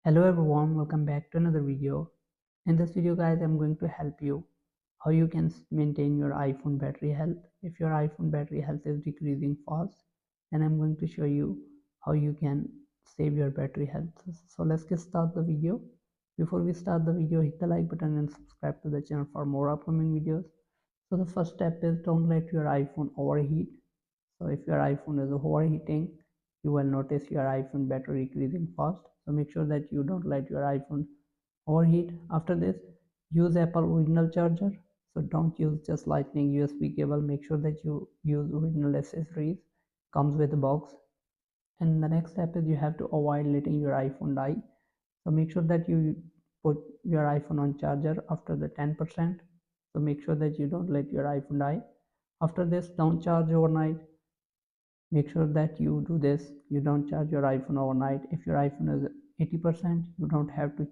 Hello everyone, welcome back to another video. In this video guys, I'm going to help you how you can maintain your iPhone battery health. If your iPhone battery health is decreasing fast, then I'm going to show you how you can save your battery health. So let's get start the video. Before we start the video, hit the like button and subscribe to the channel for more upcoming videos. So the first step is don't let your iPhone overheat. So if your iPhone is overheating, you will notice your iPhone battery decreasing fast. So make sure that you don't let your iPhone overheat. After this, use Apple original charger. So don't use just lightning USB cable. Make sure that you use original accessories. Comes with a box. And the next step is you have to avoid letting your iPhone die. So make sure that you put your iPhone on charger after the 10%. So make sure that you don't let your iPhone die. After this, don't charge overnight. Make sure that you do this. You don't charge your iPhone overnight. If your iPhone is 80%, you don't have to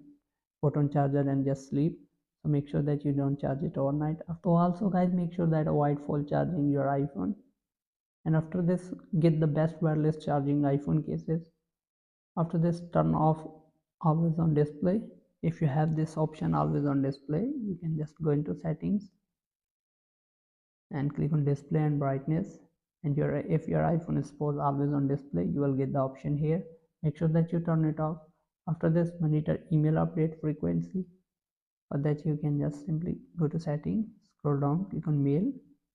put on charger and just sleep. So make sure that you don't charge it overnight. So also guys, make sure that avoid full charging your iPhone. And after this, get the best wireless charging iPhone cases. After this, turn off always on display. If you have this option always on display, you can just go into settings and click on display and brightness. And if your iPhone is supposed always on display, you will get the option here. Make sure that you turn it off. After this, monitor email update frequency. For that, you can just simply go to settings, scroll down, click on mail.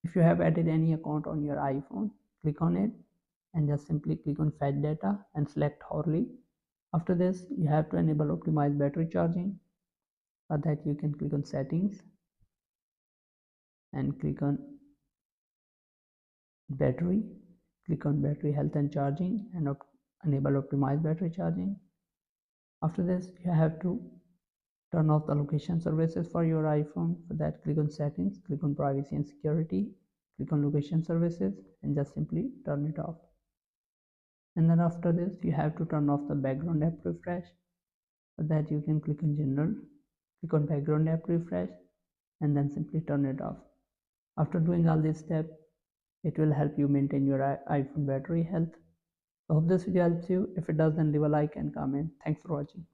If you have added any account on your iPhone, click on it and just simply click on fetch data and select hourly. After this, you have to enable optimize battery charging. For that, you can click on settings and click on battery. Click on battery health and charging and enable optimize battery charging. After this, you have to turn off the location services for your iPhone. For that, click on settings, click on privacy and security, click on location services and just simply turn it off. And then after this, you have to turn off the background app refresh. For that, you can click on general, click on background app refresh and then simply turn it off. After doing all these steps, it will help you maintain your iPhone battery health. I hope this video helps you. If it does, then leave a like and comment. Thanks for watching.